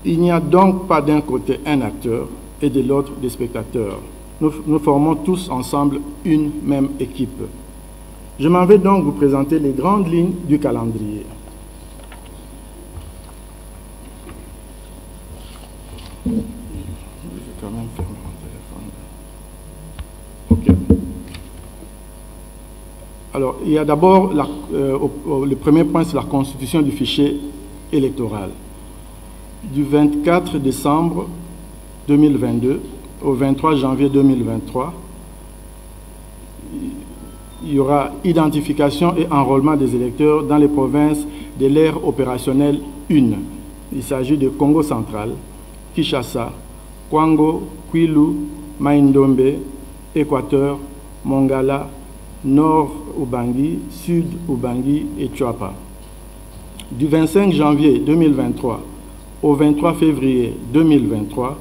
Il n'y a donc pas d'un côté un acteur et de l'autre des spectateurs. Nous formons tous ensemble une même équipe. Je m'en vais donc vous présenter les grandes lignes du calendrier. Je vais quand même fermer mon téléphone. OK. Alors, il y a d'abord, le premier point, c'est la constitution du fichier électoral. Du 24 décembre 2022 au 23 janvier 2023, il y aura identification et enrôlement des électeurs dans les provinces de l'ère opérationnelle 1. Il s'agit de Congo central, Kinshasa, Kwango, Kwilu, Mai-Ndombe, Équateur, Mongala, Nord Ubangi, Sud Ubangi et Tchouapa. Du 25 janvier 2023 au 23 février 2023,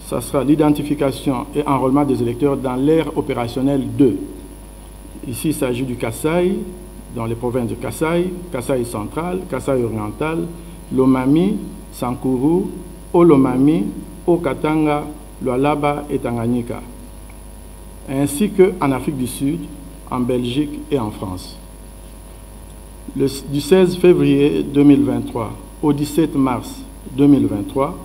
ça sera l'identification et enrôlement des électeurs dans l'ère opérationnelle 2. Ici, il s'agit du Kasaï, dans les provinces de Kasaï, Kasaï central, Kasaï oriental, Lomami, Sankuru, Olomami, Okatanga, Lualaba et Tanganyika, ainsi qu'en Afrique du Sud, en Belgique et en France. Du 16 février 2023 au 17 mars 2023,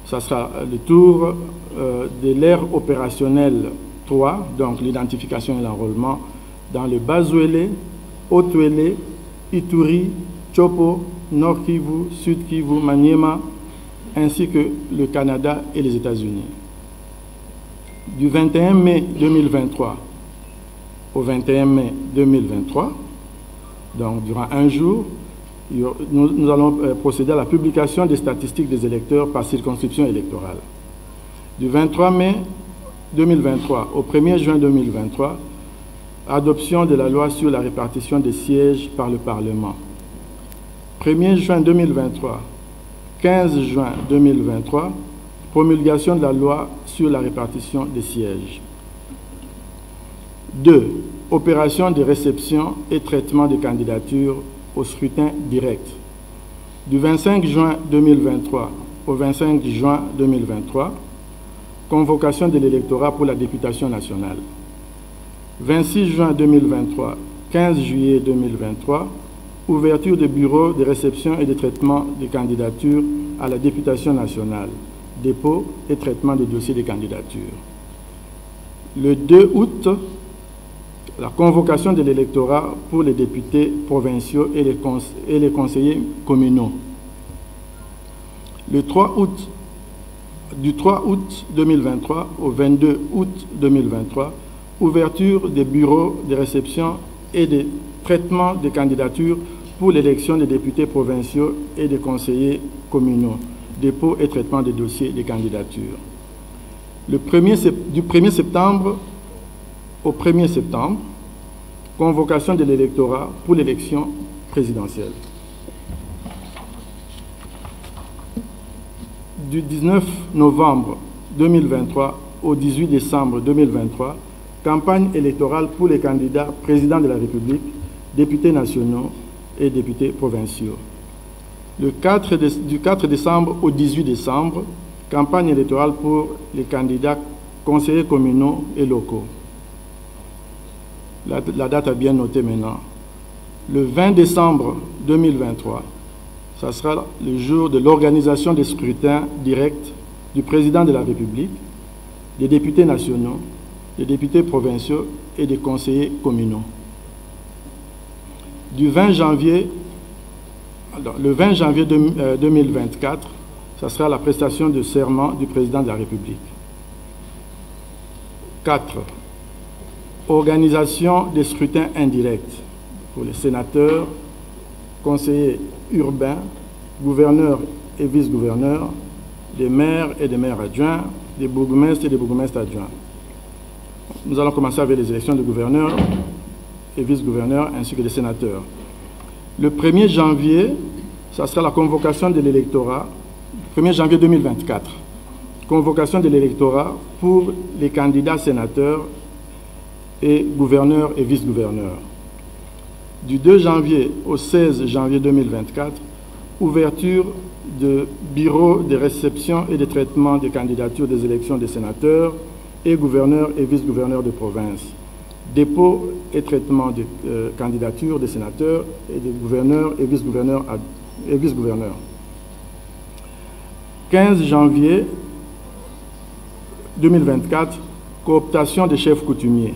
ça sera le tour de l'ère opérationnelle 3, donc l'identification et l'enrôlement, dans le Bas-Ouélé, Haut-Ouélé, Ituri, Chopo, Nord Kivu, Sud Kivu, Maniema, ainsi que le Canada et les États-Unis. Du 21 mai 2023 au 21 mai 2023, donc durant un jour, nous allons procéder à la publication des statistiques des électeurs par circonscription électorale. Du 23 mai 2023 au 1er juin 2023, adoption de la loi sur la répartition des sièges par le Parlement. 1er juin 2023, 15 juin 2023, promulgation de la loi sur la répartition des sièges. 2. Opération de réception et traitement des candidatures au scrutin direct. Du 25 juin 2023 au 25 juin 2023, convocation de l'électorat pour la députation nationale. 26 juin 2023, 15 juillet 2023, ouverture de bureaux de réception et de traitement des candidatures à la députation nationale, dépôt et traitement des dossiers de candidature. Le 2 août, la convocation de l'électorat pour les députés provinciaux et les conseillers communaux. Le 3 août, du 3 août 2023 au 22 août 2023, ouverture des bureaux de réception et de traitement des candidatures pour l'élection des députés provinciaux et des conseillers communaux, dépôt et traitement des dossiers de candidature. Du 1er septembre au 1er septembre, convocation de l'électorat pour l'élection présidentielle. Du 19 novembre 2023 au 18 décembre 2023, campagne électorale pour les candidats présidents de la République, députés nationaux et députés provinciaux. Du 4 décembre au 18 décembre, campagne électorale pour les candidats conseillers communaux et locaux. La date a bien noté maintenant. Le 20 décembre 2023, ça sera le jour de l'organisation des scrutins directs du président de la République, des députés nationaux, des députés provinciaux et des conseillers communaux. Le 20 janvier 2024, ça sera la prestation de serment du président de la République. 4. Organisation des scrutins indirects pour les sénateurs, conseillers urbains, gouverneurs et vice-gouverneurs, des maires et des maires adjoints, des bourgmestres et des bourgmestres adjoints. Nous allons commencer avec les élections de gouverneurs et vice-gouverneurs ainsi que des sénateurs. Le 1er janvier, ça sera la convocation de l'électorat, 1er janvier 2024, convocation de l'électorat pour les candidats sénateurs et gouverneurs et vice-gouverneurs. Du 2 janvier au 16 janvier 2024, ouverture de bureaux de réception et de traitement des candidatures des élections des sénateurs et gouverneurs et vice-gouverneurs de province. Dépôt et traitement des candidatures des sénateurs et des gouverneurs et vice-gouverneurs. 15 janvier 2024, cooptation des chefs coutumiers.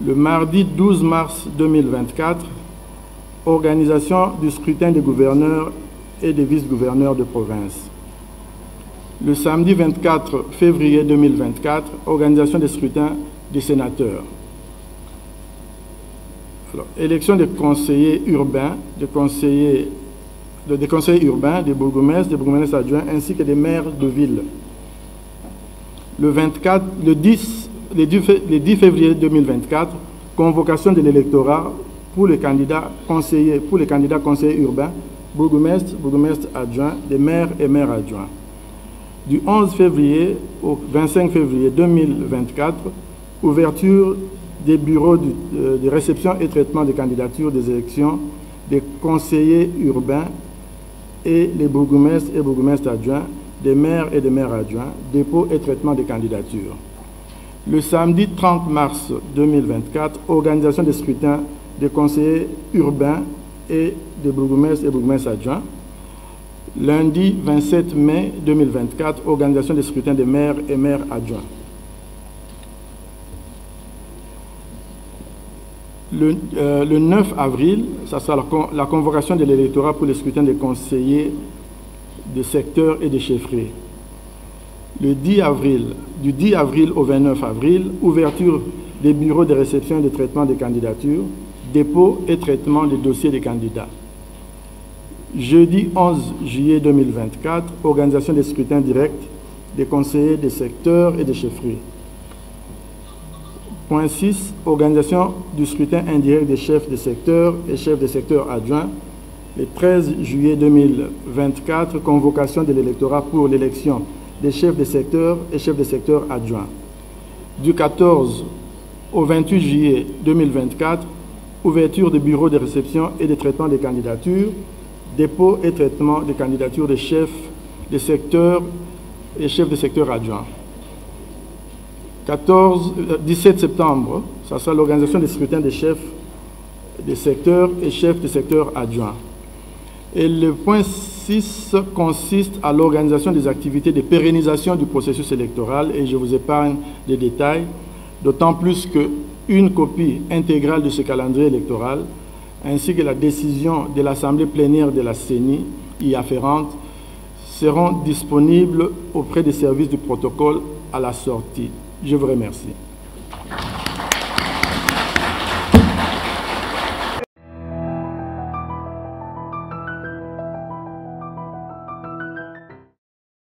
Le mardi 12 mars 2024, organisation du scrutin des gouverneurs et des vice-gouverneurs de province. Le samedi 24 février 2024, organisation des scrutins des sénateurs. Alors, élection des conseillers urbains, des conseillers urbains, des bourgmestres adjoints, ainsi que des maires de ville. Le 10 février 2024, convocation de l'électorat pour les candidats conseillers urbains, bourgmestres adjoints, des maires et maires adjoints. Du 11 février au 25 février 2024, ouverture des bureaux de réception et traitement des candidatures des élections des conseillers urbains et les bourgmestres et bourgmestres adjoints, des maires et des maires adjoints, dépôt et traitement des candidatures. Le samedi 30 mars 2024, organisation des scrutins des conseillers urbains et des bourgmestres et bourgmestres adjoints. Lundi 27 mai 2024, organisation des scrutins des maires et maires adjoints. Le 9 avril, ça sera la convocation de l'électorat pour les scrutins des conseillers de secteur et de chefferie. Du 10 avril au 29 avril, ouverture des bureaux de réception et de traitement des candidatures, dépôt et traitement des dossiers des candidats. Jeudi 11 juillet 2024, organisation des scrutins directs des conseillers des secteurs et des chefferies. Point 6, organisation du scrutin indirect des chefs de secteur et chefs de secteur adjoints. Le 13 juillet 2024, convocation de l'électorat pour l'élection des chefs de secteur et chefs de secteur adjoints. Du 14 au 28 juillet 2024, ouverture des bureaux de réception et de traitement des candidatures, dépôt et traitement des candidatures des chefs de secteur et chefs de secteur adjoints. 17 septembre, ça sera l'organisation des scrutins des chefs de secteur et chefs de secteur adjoints. Et le point 6 consiste à l'organisation des activités de pérennisation du processus électoral, et je vous épargne les détails, d'autant plus qu'une copie intégrale de ce calendrier électoral, ainsi que la décision de l'Assemblée plénière de la CENI y afférente, seront disponibles auprès des services du protocole à la sortie. Je vous remercie.